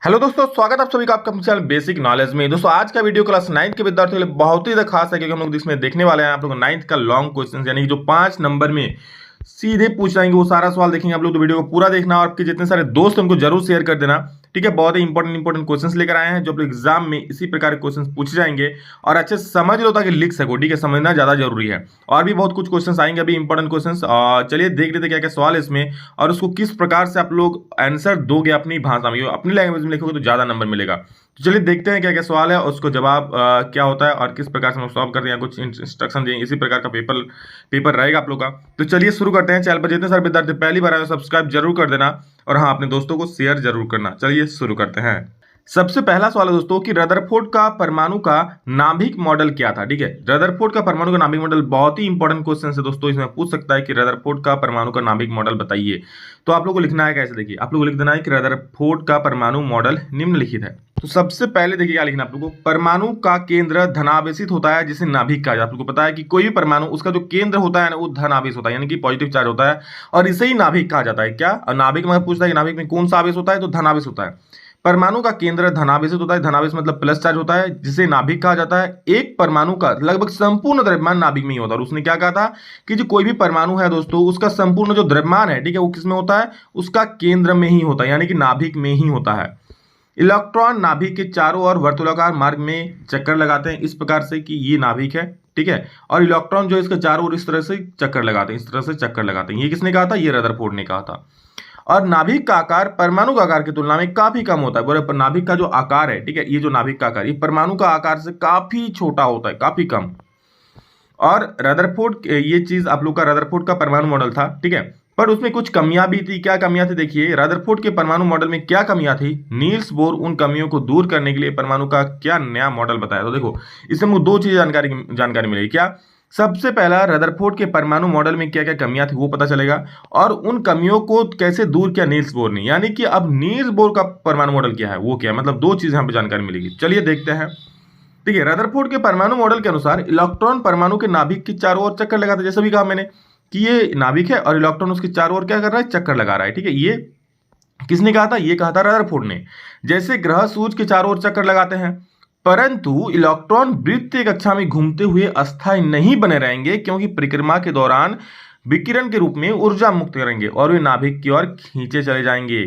Hello दोस्तों, स्वागत है आप सभी का आपका चैनल बेसिक नॉलेज में। दोस्तों आज का वीडियो क्लास 9th के विद्यार्थियों के लिए बहुत ही ज़्यादा खास है, क्योंकि हम लोग इसमें देखने वाले हैं आप लोग 9th का लॉन्ग क्वेश्चन, यानी कि जो 5 नंबर में सीधे पूछ जाएंगे वो सारा सवाल देखेंगे आप लोग। तो वीडियो को पूरा देखना और आपके जितने सारे दोस्त हैं उनको जरूर शेयर कर देना, ठीक है। बहुत ही इंपॉर्टेंट क्वेश्चंस लेकर आए हैं जो आप लोग एग्जाम में इसी प्रकार के क्वेश्चंस पूछे जाएंगे और अच्छे से समझ लो ताकि लिख सको, ठीक है। समझना ज्यादा जरूरी है। और भी बहुत कुछ क्वेश्चंस आएंगे अभी इंपॉर्टेंट क्वेश्चंस। चलिए देख लेते क्या क्या सवाल है इसमें और उसको किस प्रकार से आप लोग आंसर दोगे अपनी भाषा में, अपनी लैंग्वेज में लिखोगे तो ज्यादा नंबर मिलेगा। तो चलिए देखते हैं क्या क्या सवाल है और उसको जवाब क्या होता है और किस प्रकार से हम सॉल्व करते हैं, कुछ इंस्ट्रक्शन दिए, इसी प्रकार का पेपर रहेगा आप लोग का। तो चलिए शुरू करते हैं। चैनल पर जितने सारे विद्यार्थी पहली बार आए सब्सक्राइब जरूर कर देना और हाँ, अपने दोस्तों को शेयर जरूर करना। चलिए शुरू करते हैं। सबसे पहला सवाल है दोस्तों कि रदरफोर्ड का परमाणु का नाभिक मॉडल क्या था, ठीक है। रदरफोर्ड का परमाणु का नाभिक मॉडल बहुत ही इंपॉर्टेंट क्वेश्चन है दोस्तों। इसमें पूछ सकता है कि रदरफोर्ड का परमाणु का नाभिक मॉडल बताइए। तो आप लोगों को लिखना है कैसे, देखिए आप लोगों को लिख देना है कि रदरफोर्ड का परमाणु मॉडल निम्नलिखित है। तो सबसे पहले देखिए क्या लिखना है आप लोगों को, परमाणु का केंद्र धनावेशित होता है जिसे नाभिक कहा जाता है। आप लोगों को पता है कि कोई भी परमाणु उसका जो केंद्र होता है ना वो धनावेश होता है, यानी कि पॉजिटिव चार्ज होता है और इसे ही नाभिक कहा जाता है। क्या, और नाभिक में पूछता है कि नाभिक में कौन सा आवेश होता है, तो धनावेश होता है। परमाणु का केंद्र धनावेशित होता है, धनावेश मतलब प्लस चार्ज होता है, जिसे नाभिक कहा जाता है। एक परमाणु का लगभग संपूर्ण द्रव्यमान नाभिक में ही होता है। और उसने क्या कहा था कि जो कोई भी परमाणु है दोस्तों उसका संपूर्ण जो द्रव्यमान है, ठीक है, वो किसमें होता है, उसका केंद्र में ही होता है, यानी कि नाभिक में ही होता है। इलेक्ट्रॉन नाभिक के चारों ओर वर्तुलाकार मार्ग में चक्कर लगाते हैं इस प्रकार से कि ये नाभिक है, ठीक है। और इलेक्ट्रॉन जो इसके चारों ओर इस तरह से चक्कर लगाते हैं, इस तरह से चक्कर लगाते हैं। ये किसने कहा था, ये रदरफोर्ड ने कहा था। और नाभिक का आकार परमाणु का आकार की तुलना में काफी कम होता है। बोले नाभिक का जो आकार है, ठीक है, ये जो नाभिक का आकार ये परमाणु का आकार से काफी छोटा होता है, काफी कम। और रदरफोर्ड ये चीज आप लोग का रदरफोर्ड का परमाणु मॉडल था, ठीक है, पर उसमें कुछ कमियां भी थी। क्या कमियां थी, देखिए रदरफोर्ड के परमाणु मॉडल में क्या कमियां थी। नील्स बोर उन कमियों को दूर करने के लिए परमाणु का क्या नया मॉडल बताया। तो देखो इसमें मुझे दो चीजें जानकारी मिलेगी। क्या, सबसे पहला रदरफोर्ड के परमाणु मॉडल में क्या क्या कमियां थी वो पता चलेगा और उन कमियों को कैसे दूर किया नील्स बोर ने, यानी कि अब नील्स बोर का परमाणु मॉडल क्या है वो क्या है, मतलब दो चीजें यहाँ पे जानकारी मिलेगी। चलिए देखते हैं। ठीक है, रदरफोर्ड के परमाणु मॉडल के अनुसार इलेक्ट्रॉन परमाणु के नाभिक की चारों ओर चक्कर लगाता है। जैसे भी कहा मैंने कि ये नाभिक है और इलेक्ट्रॉन उसके चारों ओर क्या कर रहा है, चक्कर लगा रहा है, ठीक है। ये किसने कहा था, ये कहा था रदरफोर्ड ने। जैसे ग्रह सूर्य के चारों ओर चक्कर लगाते हैं, परंतु इलेक्ट्रॉन वृत्तीय कक्षा में घूमते हुए अस्थायी नहीं बने रहेंगे, क्योंकि परिक्रमा के दौरान विकिरण के रूप में ऊर्जा मुक्त करेंगे और वे नाभिक की ओर खींचे चले जाएंगे।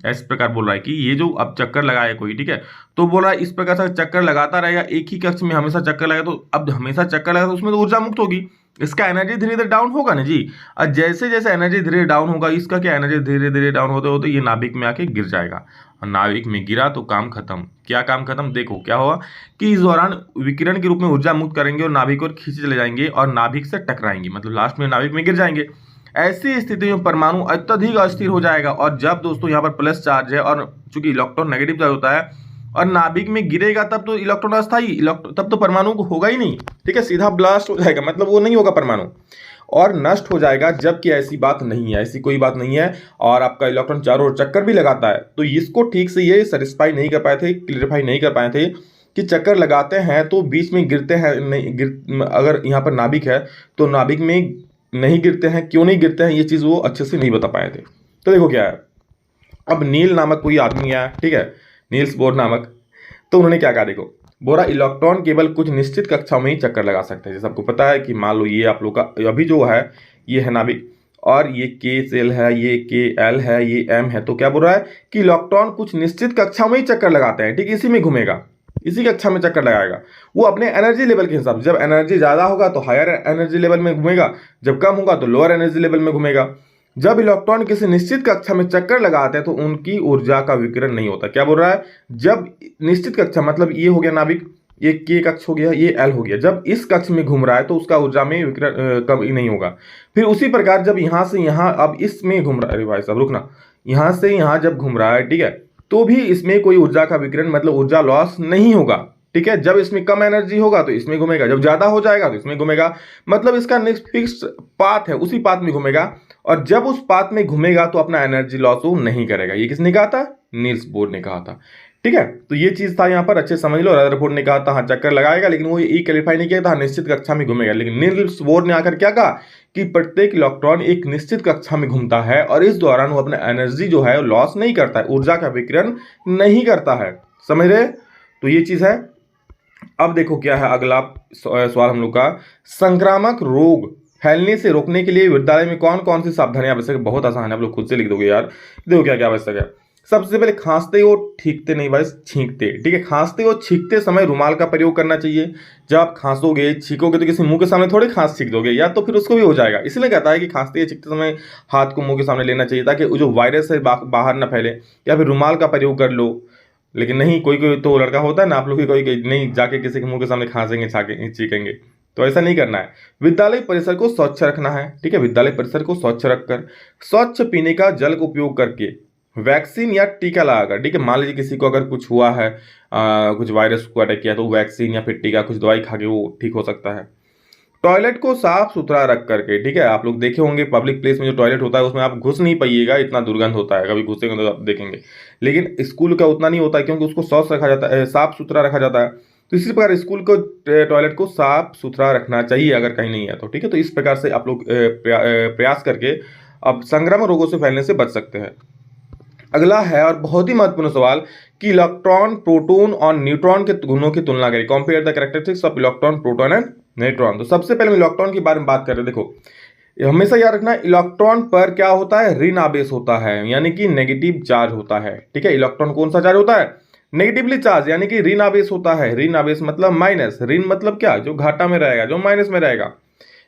इस प्रकार बोल रहा है कि ये जो अब चक्कर लगाए कोई, ठीक है, तो बोल रहा है इस प्रकार से चक्कर लगाता रहेगा, एक ही कक्ष में हमेशा चक्कर लगाए, तो अब हमेशा चक्कर लगाए तो उसमें तो ऊर्जा मुक्त होगी, इसका एनर्जी धीरे धीरे डाउन होगा ना जी। और जैसे जैसे एनर्जी धीरे डाउन होगा, इसका क्या एनर्जी धीरे धीरे डाउन होते होते ये नाभिक में आके गिर जाएगा। और नाभिक में गिरा तो काम खत्म। क्या काम खत्म, देखो क्या होगा कि इस दौरान विकिरण के रूप में ऊर्जा मुक्त करेंगे और नाभिक और खींचे चले जाएंगे और नाभिक से टकराएंगे, मतलब लास्ट में नाभिक में गिर जाएंगे। ऐसी स्थिति में परमाणु अत्यधिक अस्थिर हो जाएगा और जब दोस्तों यहाँ पर प्लस चार्ज है और चूंकि इलेक्ट्रॉन नेगेटिव चार्ज होता है और नाभिक में गिरेगा तब तो इलेक्ट्रॉन अस्थायी, तब तो परमाणु को होगा ही नहीं, ठीक है, सीधा ब्लास्ट हो जाएगा, मतलब वो नहीं होगा परमाणु और नष्ट हो जाएगा। जबकि ऐसी बात नहीं है, ऐसी कोई बात नहीं है। और आपका इलेक्ट्रॉन चारों ओर चक्कर भी लगाता है, तो इसको ठीक से ये सेटिस्फाई नहीं कर पाए थे, क्लियरिफाई नहीं कर पाए थे कि चक्कर लगाते हैं तो बीच में गिरते हैं नहीं अगर यहाँ पर नाभिक है तो नाभिक में नहीं गिरते हैं, क्यों नहीं गिरते हैं, ये चीज़ वो अच्छे से नहीं बता पाए थे। तो देखो क्या है, अब नील नामक कोई आदमी आया, ठीक है, नील्स बोर नामक, तो उन्होंने क्या कहा, देखो बोरा इलेक्ट्रॉन केवल कुछ निश्चित कक्षा में ही चक्कर लगा सकते हैं। जैसे आपको पता है कि मान लो ये आप लोग का अभी जो है ये है नाभिक और ये के सेल है, ये के एल है, ये एम है, तो क्या बोल रहा है कि इलेक्ट्रॉन कुछ निश्चित कक्षा में ही चक्कर लगाते हैं, ठीक, इसी में घूमेगा, इसी कक्षा में चक्कर लगाएगा। वो अपने एनर्जी लेवल के हिसाब से, जब एनर्जी ज्यादा होगा तो हायर एनर्जी लेवल में घूमेगा, जब कम होगा तो लोअर एनर्जी लेवल में घूमेगा। जब इलेक्ट्रॉन किसी निश्चित कक्षा में चक्कर लगाते हैं तो उनकी ऊर्जा का विकिरण नहीं होता। क्या बोल रहा है, जब निश्चित कक्षा मतलब ये हो गया नाभिक, ये के कक्ष हो गया, ये एल हो गया, जब इस कक्ष में घूम रहा है तो उसका ऊर्जा में विकिरण कम ही नहीं होगा। फिर उसी प्रकार जब यहां से यहां अब इसमें घूम रहा है, अरे भाई साहब रुकना, यहां से यहां जब घूम रहा है, ठीक है, तो भी इसमें कोई ऊर्जा का विकिरण मतलब ऊर्जा लॉस नहीं होगा, ठीक है। जब इसमें कम एनर्जी होगा तो इसमें घूमेगा, जब ज्यादा हो जाएगा तो इसमें घूमेगा, मतलब इसका नेक्स्ट फिक्स पाथ है, उसी पाथ में घूमेगा। और जब उस पाथ में घूमेगा तो अपना एनर्जी लॉस वो नहीं करेगा। ये किसने कहा था, नील्स बोर ने कहा था। ठीक है, तो ये चीज था यहाँ पर, अच्छे समझ लो। रदरफोर्ड ने कहा था हाँ चक्कर लगाएगा, लेकिन वो ये क्लैरिफाई नहीं किया था निश्चित कक्षा में घूमेगा। लेकिन नील्स बोर ने आकर क्या कहा कि प्रत्येक इलेक्ट्रॉन एक निश्चित कक्षा में घूमता है और इस दौरान वो अपना एनर्जी जो है लॉस नहीं करता है, ऊर्जा का विकिरण नहीं करता है। समझ रहे? तो ये चीज है। अब देखो क्या है अगला सवाल हम लोग का, संक्रामक रोग फैलने से रोकने के लिए विद्यालय में कौन कौन सी सावधानियां आवश्यक है? बहुत आसान है, आप लोग खुद से लिख दोगे यार। देखो क्या क्या आवश्यक है। सबसे पहले खांसते हो, ठीकते नहीं भाई, छींकते। ठीक है, खांसते हो छींकते समय रुमाल का प्रयोग करना चाहिए। जब आप खांसोगे छींकोगे तो किसी मुंह के सामने थोड़ी खांस छींक दोगे, या तो फिर उसको भी हो जाएगा। इसलिए कहता है कि खांसते या छींकते समय हाथ को मुंह के सामने लेना चाहिए ताकि वो जो वायरस है बाहर ना फैले। या फिर रुमाल का प्रयोग कर लो। लेकिन नहीं, कोई कोई तो लड़का होता है ना, आप लोग की कोई नहीं जाके किसी के मुंह के सामने खांसेंगे छींकेंगे, तो ऐसा नहीं करना है। विद्यालय परिसर को स्वच्छ रखना है। ठीक है, विद्यालय परिसर को स्वच्छ रखकर, स्वच्छ पीने का जल का उपयोग करके, वैक्सीन या टीका लगाकर। ठीक है, मान लीजिए किसी को अगर कुछ हुआ है, कुछ वायरस को अटैक किया, तो वैक्सीन या फिर टीका, कुछ दवाई खा के वो ठीक हो सकता है। टॉयलेट को साफ सुथरा रख करके। ठीक है, आप लोग देखे होंगे पब्लिक प्लेस में जो टॉयलेट होता है उसमें आप घुस नहीं पाइएगा, इतना दुर्गंध होता है, कभी घुसेंगे तो आप देखेंगे। लेकिन स्कूल का उतना नहीं होता है क्योंकि उसको स्वच्छ रखा जाता है, साफ सुथरा रखा जाता है। तो इसी प्रकार स्कूल को टॉयलेट को साफ सुथरा रखना चाहिए अगर कहीं नहीं है तो। ठीक है, तो इस प्रकार से आप लोग प्रयास करके अब संक्रामक रोगों से फैलने से बच सकते हैं। अगला है और बहुत ही महत्वपूर्ण सवाल कि इलेक्ट्रॉन, प्रोटॉन और न्यूट्रॉन के गुणों की तुलना करें। Compare the characteristics of electron, proton and neutron. तो सबसे पहले हम इलेक्ट्रॉन के बारे में बात कर रहे हैं। देखो हमेशा याद रखना, इलेक्ट्रॉन पर क्या होता है, ऋण आवेश होता है, यानी कि नेगेटिव चार्ज होता है। ठीक है, इलेक्ट्रॉन कौन सा चार्ज होता है, नेगेटिवली चार्ज, यानी कि ऋण आवेश होता है। ऋण आवेश मतलब माइनस, ऋण मतलब क्या, जो घाटा में रहेगा, जो माइनस में रहेगा।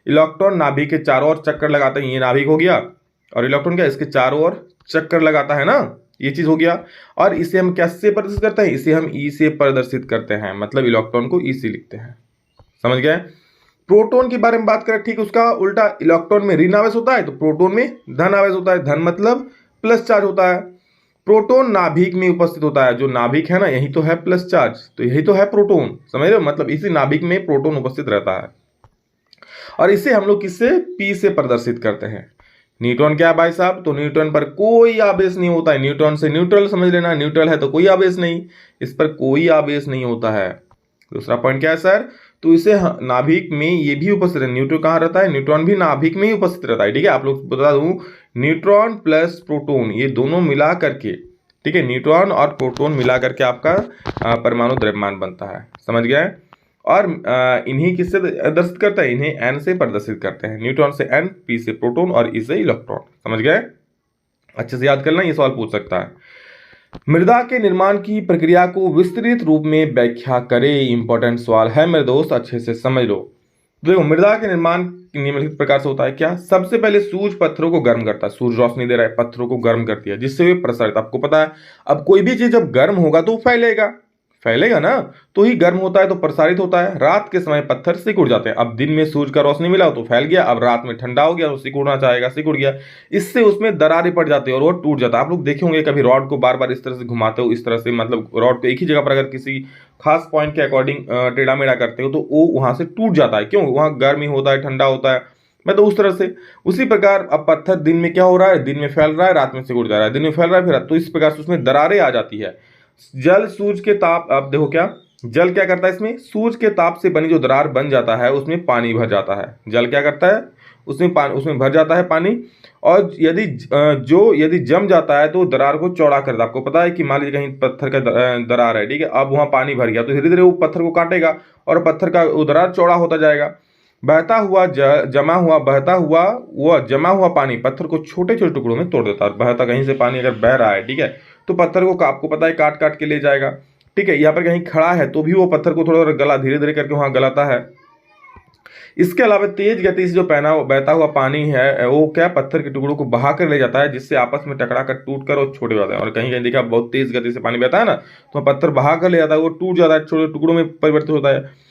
इलेक्ट्रॉन नाभिक के चारों ओर चक्कर लगाते हैं, ये नाभिक हो गया, और इलेक्ट्रॉन क्या इसके चारों ओर चक्कर लगाता है ना, ये चीज हो गया। और इसे हम कैसे प्रदर्शित करते हैं, इसे हम ई से प्रदर्शित करते हैं, मतलब इलेक्ट्रॉन को ई से लिखते हैं। समझ गए? प्रोटॉन के बारे में बात करें, ठीक उसका उल्टा, इलेक्ट्रॉन में ऋण आवेश होता है तो प्रोटॉन में धन आवेश होता है। धन मतलब प्लस चार्ज होता है। प्रोटॉन नाभिक में उपस्थित होता है, जो नाभिक है ना यही तो है प्लस चार्ज, तो यही तो है प्रोटॉन। समझ रहे हो, मतलब इसी नाभिक में प्रोटॉन उपस्थित रहता है। और इसे हम लोग किससे, पी से प्रदर्शित करते हैं। न्यूट्रॉन क्या है भाई साहब, तो न्यूट्रॉन पर कोई आवेश नहीं होता है। न्यूट्रॉन से न्यूट्रल समझ लेना, न्यूट्रल है तो कोई आवेश नहीं, इस पर कोई आवेश नहीं होता है। दूसरा पॉइंट क्या है सर, तो इसे नाभिक में ये भी उपस्थित है। न्यूट्रॉन कहाँ रहता है, न्यूट्रॉन भी नाभिक में ही उपस्थित रहता है। ठीक है, आप लोग बता दूं, न्यूट्रॉन प्लस प्रोटॉन ये दोनों मिला करके, ठीक है, न्यूट्रॉन और प्रोटॉन मिला करके आपका परमाणु द्रव्यमान बनता है। समझ गए? और इन्हीं किससे प्रदर्शित करते हैं, इन्हें एन से प्रदर्शित करते हैं। न्यूट्रॉन से एन, पी से प्रोटॉन और ई से इलेक्ट्रॉन। समझ गए? अच्छे से याद करना, ये सवाल पूछ सकता है। मृदा के निर्माण की प्रक्रिया को विस्तृत रूप में व्याख्या करें। इंपॉर्टेंट सवाल है मेरे दोस्त, अच्छे से समझ लो। देखो मृदा के निर्माण निम्नलिखित प्रकार से होता है। क्या? सबसे पहले सूर्य पत्थरों को गर्म करता है, सूर्य रोशनी दे रहा है, पत्थरों को गर्म करती है जिससे वे प्रसारित, आपको पता है अब कोई भी चीज जब गर्म होगा तो फैलेगा, फैलेगा ना, तो ही गर्म होता है तो प्रसारित होता है। रात के समय पत्थर सिकुड़ जाते हैं, अब दिन में सूर्य का रोशनी मिला तो फैल गया, अब रात में ठंडा हो गया तो सिकुड़ना चाहेगा, सिकुड़ गया। इससे उसमें दरारें पड़ जाती है और वो टूट जाता है। आप लोग देखे होंगे कभी रॉड को बार बार इस तरह से घुमाते हो, इस तरह से, मतलब रॉड को एक ही जगह पर अगर किसी खास पॉइंट के अकॉर्डिंग टेढ़ा मेढ़ा करते हो तो वो वहां से टूट जाता है। क्यों? वहां गर्मी होता है, ठंडा होता है, मैं तो उस तरह से। उसी प्रकार अब पत्थर दिन में क्या हो रहा है, दिन में फैल रहा है, रात में सिकुड़ जा रहा है, दिन में फैल रहा है फिर, तो इस प्रकार से उसमें दरारें आ जाती है। जल सूर्य के ताप, अब देखो क्या जल क्या करता है, इसमें सूर्य के ताप से बनी जो दरार बन जाता है उसमें पानी भर जाता है। जल क्या करता है, उसमें भर जाता है पानी, और यदि जम जाता है तो दरार को चौड़ा करता है। आपको पता है कि मान लीजिए कहीं पत्थर का दरार है, ठीक है, अब वहां पानी भर गया तो धीरे धीरे वो पत्थर को काटेगा और पत्थर का वो दरार चौड़ा होता जाएगा। बहता हुआ जमा हुआ पानी पत्थर को छोटे छोटे टुकड़ों में तोड़ देता है। बहता कहीं से पानी अगर बह रहा है, ठीक है, तो पत्थर को आपको पता है काट काट के ले जाएगा। ठीक है, यहाँ पर कहीं खड़ा है तो भी वो पत्थर को थोड़ा गला, धीरे धीरे करके वहां गलाता है। इसके अलावा तेज गति से जो बहता हुआ पानी है वो क्या पत्थर के टुकड़ों को बहा कर ले जाता है, जिससे आपस में टकरा कर टूट कर और छोटे जाते हैं। और कहीं कहीं देखा बहुत तेज गति से पानी बहता है ना, तो पत्थर बहा कर ले जाता है, वो टूट जाता है, छोटे टुकड़ों में परिवर्तित होता है।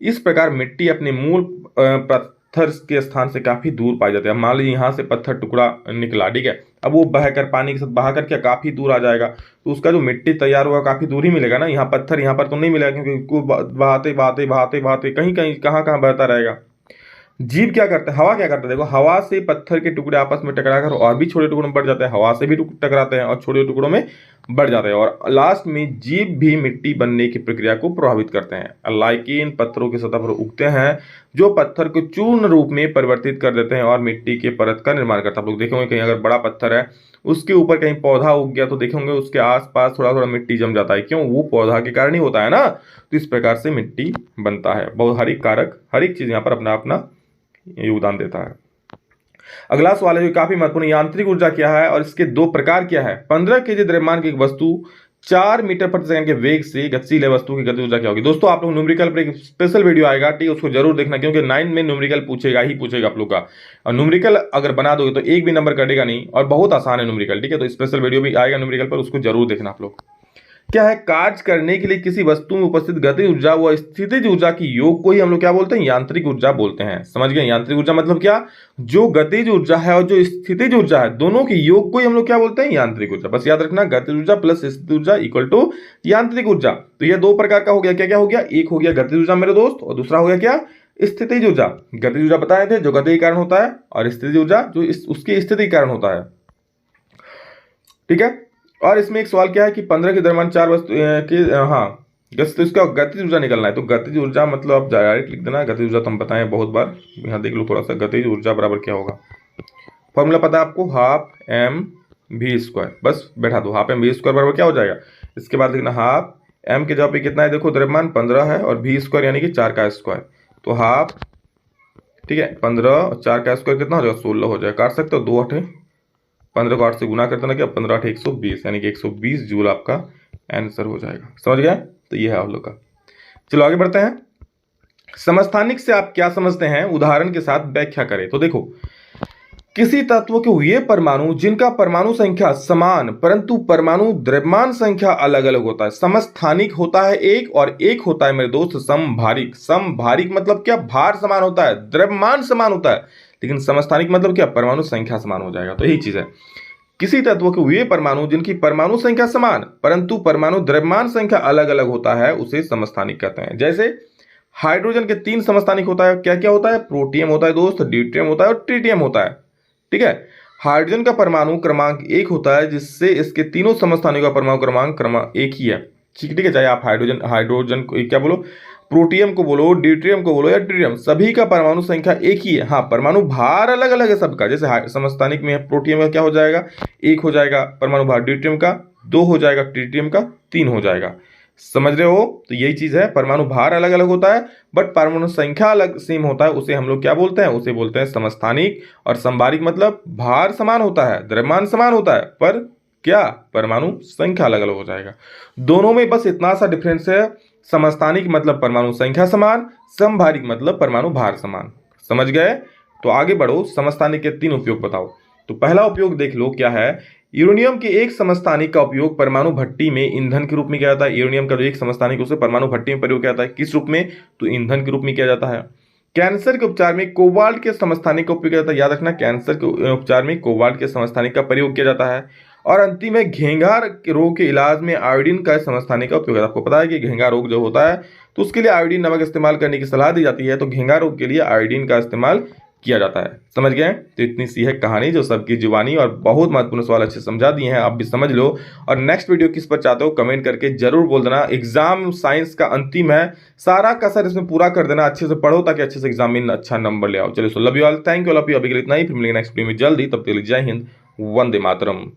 इस प्रकार मिट्टी अपने मूल पत्थर के स्थान से काफी दूर पाई जाती है। मान लीजिए यहाँ से पत्थर टुकड़ा निकला, ठीक है, अब वो बहकर पानी के साथ बहाकर क्या काफी दूर आ जाएगा, तो उसका जो मिट्टी तैयार हुआ काफी दूर ही मिलेगा ना। यहाँ पत्थर यहाँ पर तो नहीं मिलेगा क्योंकि बहाते बहाते बहाते बहाते कहीं कहीं कहाँ कहाँ बहता रहेगा। जीव क्या करता है, हवा क्या करता है, देखो हवा से पत्थर के टुकड़े आपस में टकराकर और भी छोटे टुकड़ों में बढ़ जाते हैं, हवा से भी टकराते हैं और छोटे टुकड़ों में बढ़ जाते हैं, और लास्ट में जीव भी मिट्टी बनने की प्रक्रिया को प्रभावित करते हैं। लाइकेन पत्थरों की सतह पर उगते हैं जो पत्थर को चूर्ण रूप में परिवर्तित कर देते हैं और मिट्टी के परत का निर्माण करता है। आप लोग देखेंगे कहीं अगर बड़ा पत्थर है उसके ऊपर कहीं पौधा उग गया तो देखेंगे उसके आसपास थोड़ा थोड़ा मिट्टी जम जाता है, क्यों, वो पौधा के कारण ही होता है ना। तो इस प्रकार से मिट्टी बनता है। बहुत हर एक कारक, हर एक चीज यहाँ पर अपना अपना योगदान देता है। अगला सवाल है जो काफी महत्वपूर्ण, यांत्रिक ऊर्जा क्या है और इसके दो प्रकार क्या है। 15 केजी द्रव्यमान की एक वस्तु 4 मीटर प्रति सेकंड के वेग से गतिशील है, वस्तु की गति ऊर्जा क्या होगी। दोस्तों आप लोग न्यूमेरिकल पर एक स्पेशल वीडियो आएगा, ठीक है, उसको जरूर देखना, क्योंकि 9 में न्यूमेरिकल पूछेगा ही पूछेगा आप लोग का, और न्यूमेरिकल अगर बना दोगे तो एक भी नंबर कटेगा नहीं, और बहुत आसान है न्यूमेरिकल, ठीक है। तो स्पेशल वीडियो भी आएगा न्यूमेरिकल पर, उसको जरूर देखना आप लोग। क्या है, कार्य करने के लिए किसी वस्तु में उपस्थित गतिज ऊर्जा व स्थितिज ऊर्जा की योग को ही हम लोग क्या बोलते हैं, यांत्रिक ऊर्जा बोलते हैं। समझ गए, यांत्रिक ऊर्जा मतलब क्या, जो गतिज ऊर्जा है और जो स्थितिज ऊर्जा है दोनों के योग को ही हम लोग क्या बोलते हैं, यांत्रिक ऊर्जा। बस याद रखना, गतिज ऊर्जा प्लस स्थितिज ऊर्जा इक्वल टू यांत्रिक ऊर्जा। तो ये दो प्रकार का हो गया, क्या क्या हो गया, एक हो गया गतिज ऊर्जा मेरे दोस्त, और दूसरा हो गया क्या, स्थितिज ऊर्जा। गतिज ऊर्जा बताए थे जो गति के कारण होता है, और स्थितिज ऊर्जा जो उसकी स्थिति के कारण होता है, ठीक है। और इसमें एक सवाल क्या है कि 15 के दरम्यान 4 वस्तु तो इसका गतिज ऊर्जा निकलना है। तो गतिज ऊर्जा मतलब आप डायरेक्ट लिख देना, गतिज ऊर्जा तो हम बताएं बहुत बार, यहाँ देख लो थोड़ा सा, गतिज ऊर्जा बराबर क्या होगा, फॉर्मूला पता है आपको, हाफ एम वी स्क्वायर, बस बैठा दो, हाफ एम वी स्क्वायर बराबर क्या हो जाएगा। इसके बाद लिखना हाफ एम के जगह पे कितना है, देखो द्रव्यमान 15 है, और वी स्क्वायर यानी कि 4 का स्क्वायर, तो हाफ, ठीक है, 15 और 4 का स्क्वायर कितना हो जाएगा, 16 हो जाएगा। काट सकते हो, 2 8 15 को 8 से गुना करते ना, क्या 15 8 120, यानी कि 120 जूल आपका आंसर हो जाएगा। समझ गए, तो ये है आप लोग का। चलो आगे बढ़ते हैं। समस्थानिक से आप क्या समझते हैं, उदाहरण के साथ व्याख्या करें। तो देखो, किसी तत्व के वे परमाणु जिनका परमाणु संख्या समान परंतु परमाणु द्रव्यमान संख्या अलग अलग होता है, समस्थानिक होता है एक, और एक होता है मेरे दोस्त समभारिक। समभारिक मतलब क्या, भार समान होता है, द्रव्यमान समान होता है, लेकिन समस्थानिक मतलब क्या, परमाणु संख्या समान हो जाएगा। तो यही चीज है, किसी तत्व के वे परमाणु जिनकी परमाणु संख्या समान परंतु परमाणु द्रव्यमान संख्या अलग अलग होता है उसे समस्थानिक कहते हैं। जैसे हाइड्रोजन के 3 समस्थानिक होता है, क्या क्या होता है, प्रोटियम होता है दोस्त, ड्यूटेरियम होता है और ट्रिटियम होता है, ठीक है। हाइड्रोजन का परमाणु क्रमांक 1 होता है, जिससे इसके तीनों समस्थानिकों का परमाणु क्रमांक 1 ही है, ठीक है। चाहे आप हाइड्रोजन को क्या बोलो, प्रोटियम को बोलो, ड्यूटेरियम को बोलो या ट्रिटियम, सभी का परमाणु संख्या एक ही है। हाँ, परमाणु भार अलग अलग है सबका, जैसे समस्थानिक में है, प्रोटियम का क्या हो जाएगा, 1 हो जाएगा परमाणु भार, ड्यूटेरियम का 2 हो जाएगा, ट्रिटियम का 3 हो जाएगा। समझ रहे हो, तो यही चीज है, परमाणु भार अलग अलग होता है बट परमाणु संख्या अलग सेम होता है, उसे हम लोग क्या बोलते हैं, उसे बोलते हैं समस्थानिक। और समभारिक मतलब भार समान होता है, द्रव्यमान समान होता है, पर क्या, परमाणु संख्या अलग अलग हो जाएगा। दोनों में बस इतना सा डिफरेंस है, समस्थानिक मतलब परमाणु संख्या समान, समभारिक मतलब परमाणु भार समान। समझ गए, तो आगे बढ़ो, समस्थानिक के 3 उपयोग बताओ। तो पहला उपयोग देख लो क्या है, यूरेनियम के एक समस्थानिक का उपयोग परमाणु भट्टी में ईंधन के रूप में किया जाता है। यूरेनियम का जो एक समस्थानिक उसे परमाणु भट्टी में प्रयोग किया जाता है, किस रूप में, तो ईंधन के रूप में किया जाता है। कैंसर के उपचार में कोबाल्ट के समस्थानिक का उपयोग किया जाता है, याद रखना, कैंसर के उपचार में कोबाल्ट के समस्थानिक का प्रयोग किया जाता है। और अंतिम में घेंघा रोग के इलाज में आयोडीन का समस्थानिक का उपयोग है। आपको पता है कि घेंघा रोग जो होता है तो उसके लिए आयोडीन नमक इस्तेमाल करने की सलाह दी जाती है, तो घेंघा रोग के लिए आयोडीन का इस्तेमाल किया जाता है। समझ गए, तो इतनी सी है कहानी जो सबकी जुबानी, और बहुत महत्वपूर्ण सवाल अच्छे समझा दिए हैं, आप भी समझ लो। और नेक्स्ट वीडियो किस पर चाहते हो कमेंट करके जरूर बोल देना। एग्जाम साइंस का अंतिम है, सारा कसर इसमें पूरा कर देना, अच्छे से पढ़ो ताकि अच्छे से एग्जाम में अच्छा नंबर ले आओ। चलिए, so love you all, thank you all of you, अभी के लिए इतना ही, फिर मिलेंगे नेक्स्ट वीडियो में जल्दी, तब तक के लिए जय हिंद, वंदे मातरम।